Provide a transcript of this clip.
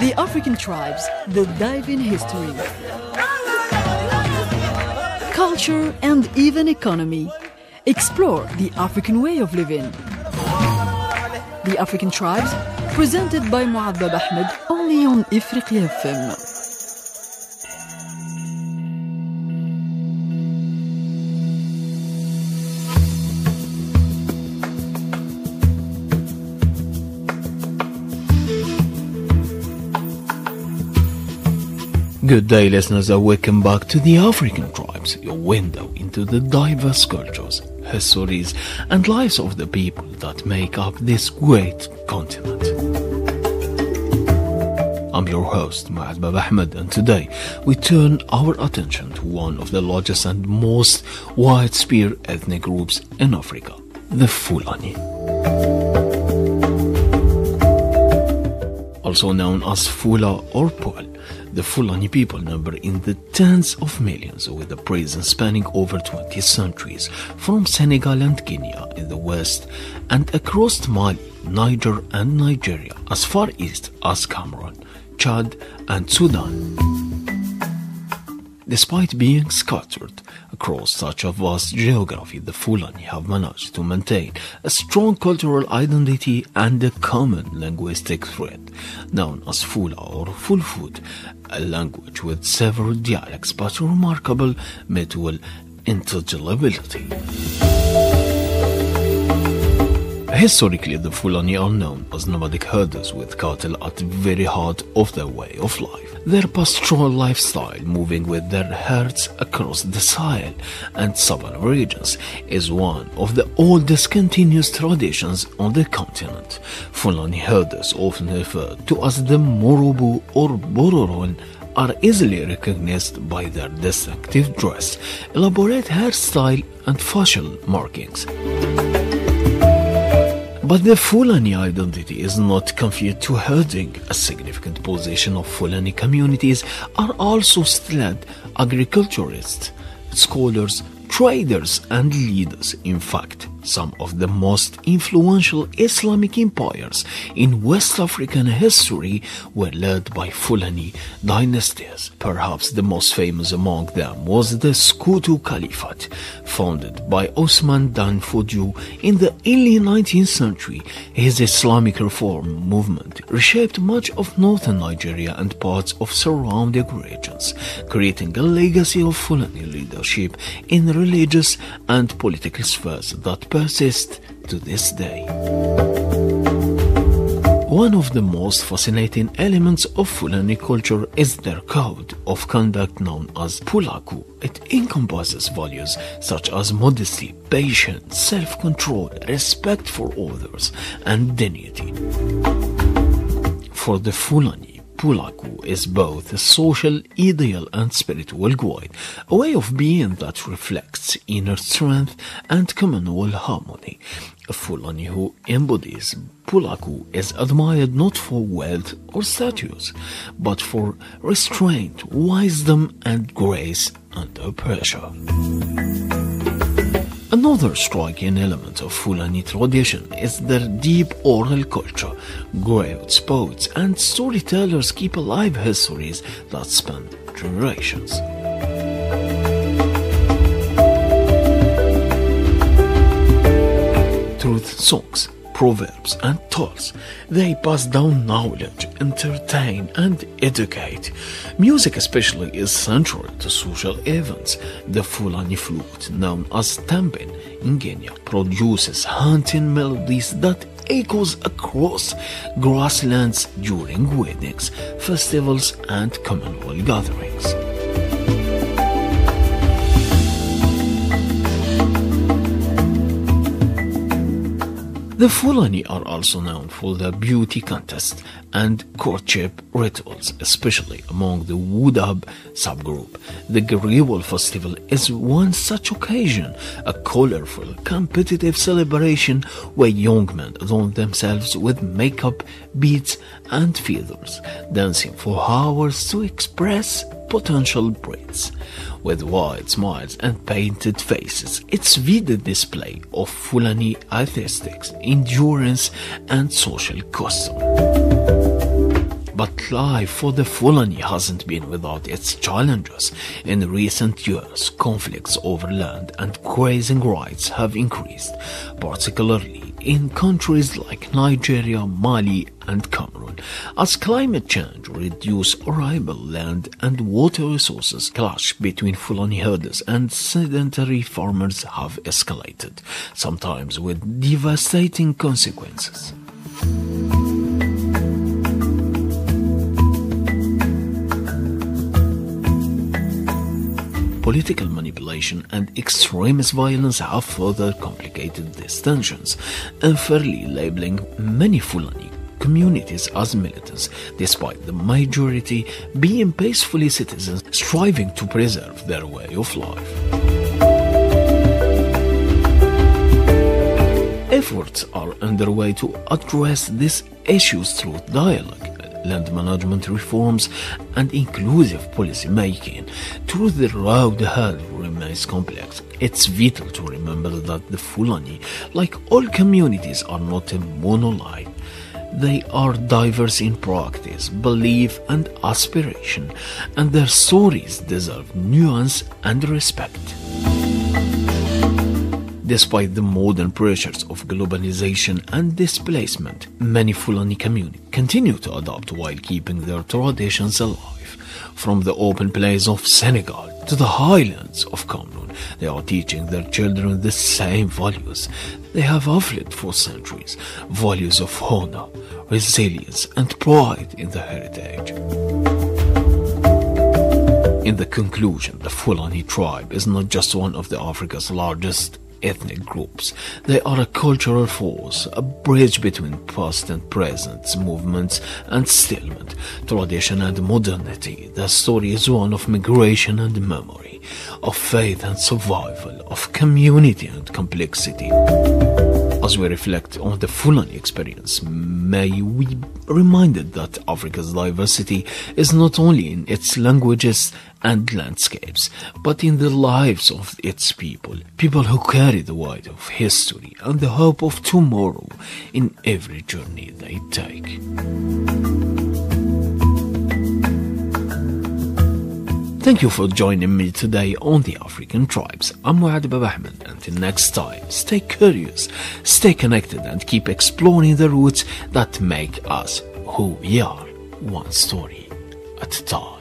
The African tribes, the dive in history, culture and even economy. Explore the African way of living. The African tribes, presented by Moad Babaahmed, only on Ifrikya FM. Good day, listeners, and welcome back to the African Tribes, your window into the diverse cultures, histories, and lives of the people that make up this great continent. I'm your host, Moad Babaahmed, and today we turn our attention to one of the largest and most widespread ethnic groups in Africa, the Fulani. Also known as Fula or Pearl, the Fulani people number in the tens of millions, with a presence spanning over 20 centuries, from Senegal and Kenya in the west and across Mali, Niger and Nigeria, as far east as Cameroon, Chad and Sudan. Despite being scattered across such a vast geography, the Fulani have managed to maintain a strong cultural identity and a common linguistic thread, known as Fula or Fulfut, a language with several dialects but remarkable mutual intelligibility. Historically, the Fulani are known as nomadic herders with cattle at the very heart of their way of life. Their pastoral lifestyle, moving with their herds across the Sahel and Savanna regions, is one of the oldest continuous traditions on the continent. Fulani herders, often referred to as the Morobo or Bororon, are easily recognized by their distinctive dress, elaborate hairstyle and facial markings. But the Fulani identity is not confined to herding. A significant portion of Fulani communities are also skilled agriculturists, scholars, traders and leaders. In fact, some of the most influential Islamic empires in West African history were led by Fulani dynasties. Perhaps the most famous among them was the Scutu Caliphate, founded by Osman Dan Fodio in the early 19th century. His Islamic reform movement reshaped much of northern Nigeria and parts of surrounding regions, creating a legacy of Fulani leadership in religious and political spheres that persist to this day. One of the most fascinating elements of Fulani culture is their code of conduct known as Pulaku. It encompasses values such as modesty, patience, self-control, respect for others, and dignity. For the Fulani, Pulaku is both a social ideal and spiritual guide, a way of being that reflects inner strength and communal harmony. A Fulani who embodies Pulaku is admired not for wealth or status, but for restraint, wisdom, and grace under pressure. Another striking element of Fulani tradition is their deep oral culture. Griots, poets, and storytellers keep alive histories that span generations. Truth songs, proverbs, and tales. They pass down knowledge, entertain, and educate. Music especially is central to social events. The Fulani flute, known as tambin in Kenya, produces haunting melodies that echoes across grasslands during weddings, festivals, and communal gatherings. The Fulani are also known for their beauty contests and courtship rituals, especially among the Wudab subgroup. The Grewal Festival is one such occasion, a colorful, competitive celebration where young men adorn themselves with makeup, beads, and feathers, dancing for hours to express potential brides. With wide smiles and painted faces, it's vivid display of Fulani aesthetics, endurance, and social custom. But life for the Fulani hasn't been without its challenges. In recent years, conflicts over land and grazing rights have increased, particularly in countries like Nigeria, Mali, and Cameroon, as climate change reduces arable land and water resources. Clash between Fulani herders and sedentary farmers have escalated, sometimes with devastating consequences. Political manipulation and extremist violence have further complicated these tensions, unfairly labeling many Fulani communities as militants, despite the majority being peacefully citizens striving to preserve their way of life. Efforts are underway to address these issues through dialogue, land management reforms, and inclusive policy making. Through the road ahead remains complex. It's vital to remember that the Fulani, like all communities, are not a monolith. They are diverse in practice, belief, and aspiration, and their stories deserve nuance and respect. Despite the modern pressures of globalization and displacement, many Fulani communities continue to adapt while keeping their traditions alive. From the open plains of Senegal to the highlands of Cameroon, they are teaching their children the same values they have upheld for centuries, values of honor, resilience, and pride in their heritage. In the conclusion, the Fulani tribe is not just one of Africa's largest ethnic groups. They are a cultural force, a bridge between past and present movements and settlement, tradition and modernity. Their story is one of migration and memory, of faith and survival, of community and complexity. As we reflect on the Fulani experience, may we be reminded that Africa's diversity is not only in its languages and landscapes, but in the lives of its people who carry the weight of history and the hope of tomorrow in every journey they take. Thank you for joining me today on The African Tribes. I'm Moad Babaahmed. Until next time, stay curious, stay connected, and keep exploring the roots that make us who we are, one story at a time.